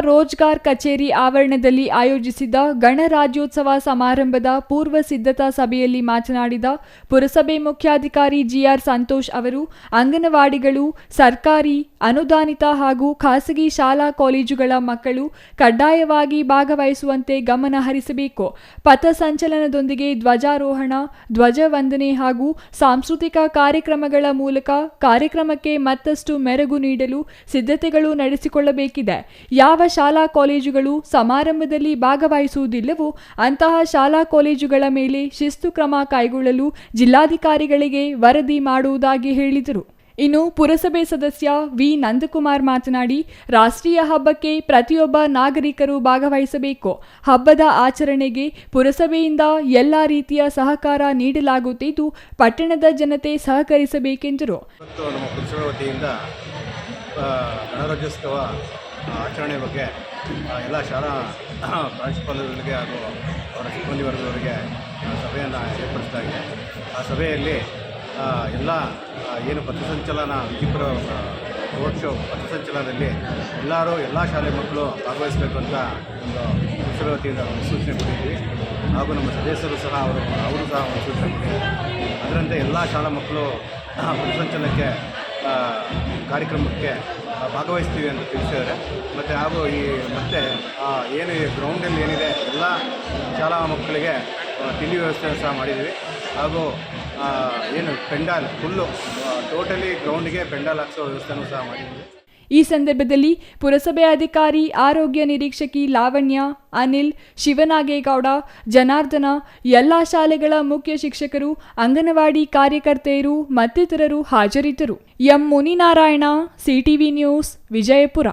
ರೋಜ್ಗಾರ್ ಕಚೇರಿ ಆವರಣದಲ್ಲಿ ಆಯೋಜಿಸಿದ್ದ ಗಣರಾಜ್ಯೋತ್ಸವ ಸಮಾರಂಭದ ಪೂರ್ವ ಸಿದ್ಧತಾ ಸಭೆಯಲ್ಲಿ ಮಾತನಾಡಿದ ಪುರಸಭೆ ಮುಖ್ಯಾಧಿಕಾರಿ ಜಿಆರ್ ಸಂತೋಷ್ ಅವರು ಅಂಗನವಾಡಿಗಳು ಸರ್ಕಾರಿ ಅನುದಾನಿತ ಹಾಗೂ ಖಾಸಗಿ ಶಾಲಾ ಕಾಲೇಜುಗಳ ಮಕ್ಕಳು ಕಡ್ಡಾಯವಾಗಿ ಭಾಗವಹಿಸುವಂತೆ ಗಮನ ಹರಿಸಬೇಕು. ಪಥಸಂಚಲನದೊಂದಿಗೆ ಧ್ವಜಾರೋಹಣ, ಧ್ವಜವಂದನೆ ಹಾಗೂ ಸಾಂಸ್ಕೃತಿಕ ಕಾರ್ಯಕ್ರಮಗಳ ಮೂಲಕ ಕಾರ್ಯಕ್ರಮಕ್ಕೆ ಮತ್ತಷ್ಟು ಮೆರುಗು ನೀಡಲು ಸಿದ್ಧತೆಗಳು ನಡೆಸಿಕೊಳ್ಳಬೇಕಿದೆ. ಯಾವ ಶಾಲಾ ಕಾಲೇಜುಗಳು ಸಮಾರಂಭದಲ್ಲಿ ಭಾಗವಹಿಸುವುದಿಲ್ಲವೋ ಅಂತಹ ಶಾಲಾ ಕಾಲೇಜುಗಳ ಮೇಲೆ ಶಿಸ್ತು ಕ್ರಮ ಕೈಗೊಳ್ಳಲು ಜಿಲ್ಲಾಧಿಕಾರಿಗಳಿಗೆ ವರದಿ ಮಾಡುವುದಾಗಿ ಹೇಳಿದರು. ಇನ್ನು ಪುರಸಭೆ ಸದಸ್ಯ ವಿ ನಂದಕುಮಾರ್ ಮಾತನಾಡಿ, ರಾಷ್ಟ್ರೀಯ ಹಬ್ಬಕ್ಕೆ ಪ್ರತಿಯೊಬ್ಬ ನಾಗರಿಕರು ಭಾಗವಹಿಸಬೇಕು. ಹಬ್ಬದ ಆಚರಣೆಗೆ ಪುರಸಭೆಯಿಂದ ಎಲ್ಲ ರೀತಿಯ ಸಹಕಾರ ನೀಡಲಾಗುತ್ತಿದ್ದು ಪಟ್ಟಣದ ಜನತೆ ಸಹಕರಿಸಬೇಕೆಂದರು. ಗಣರಾಜ್ಯೋತ್ಸವ ಆಚರಣೆ ಬಗ್ಗೆ ಎಲ್ಲ ಶಾಲಾ ಪ್ರಾಂಶುಪಾಲರಿಗೆ ಹಾಗೂ ಅವರ ಸಿಬ್ಬಂದಿ ವರ್ಗದವರಿಗೆ ಸಭೆಯನ್ನು ಏರ್ಪಡಿಸಲಾಗಿದೆ. ಆ ಸಭೆಯಲ್ಲಿ ಎಲ್ಲ ಏನು ಪಥಸಂಚಲನ ವಿಜಯಪುರ ರೋಡ್ ಶೋ ಪಥಸಂಚಲನದಲ್ಲಿ ಎಲ್ಲ ಶಾಲೆ ಮಕ್ಕಳು ಭಾಗವಹಿಸಬೇಕು ಅಂತ ಒಂದು ಪುರಸಭೆ ವತಿಯಿಂದ ಸೂಚನೆ ಕೊಟ್ಟಿದ್ವಿ. ಹಾಗೂ ನಮ್ಮ ಸದಸ್ಯರು ಸಹ ಅವರು ಸಹ ಒಂದು ಸೂಚನೆ ಕೊಟ್ಟಿದ್ದಾರೆ. ಅದರಂತೆ ಎಲ್ಲ ಶಾಲಾ ಮಕ್ಕಳು ಪಥಸಂಚಲನಕ್ಕೆ ಕಾರ್ಯಕ್ರಮಕ್ಕೆ ಭಾಗವಹಿಸ್ತೀವಿ ಅಂತ ತಿಳಿಸಿದ್ದಾರೆ. ಮತ್ತು ಹಾಗೂ ಮತ್ತೆ ಏನು ಗ್ರೌಂಡಲ್ಲಿ ಏನಿದೆ ಎಲ್ಲ ಶಾಲಾ ಮಕ್ಕಳಿಗೆ ತಿಂಡಿ ವ್ಯವಸ್ಥೆ ಸಹ ಮಾಡಿದ್ದೀವಿ. ಹಾಗೂ ಏನು ಪೆಂಡಾಲ್ ಫುಲ್ಲು ಟೋಟಲಿ ಗ್ರೌಂಡ್ಗೆ ಪೆಂಡಾಲ್ ಹಾಕ್ಸೋ ವ್ಯವಸ್ಥೆನೂ ಸಹ ಮಾಡಿದ್ದೀವಿ. ಈ ಸಂದರ್ಭದಲ್ಲಿ ಪುರಸಭೆ ಅಧಿಕಾರಿ, ಆರೋಗ್ಯ ನಿರೀಕ್ಷಕಿ ಲಾವಣ್ಯ, ಅನಿಲ್, ಶಿವನಾಗೇಗೌಡ, ಜನಾರ್ದನ, ಎಲ್ಲ ಶಾಲೆಗಳ ಮುಖ್ಯ ಶಿಕ್ಷಕರು, ಅಂಗನವಾಡಿ ಕಾರ್ಯಕರ್ತೆಯರು ಮತ್ತಿತರರು ಹಾಜರಿದ್ದರು. M Muninarayana, CTV news, Vijayapura.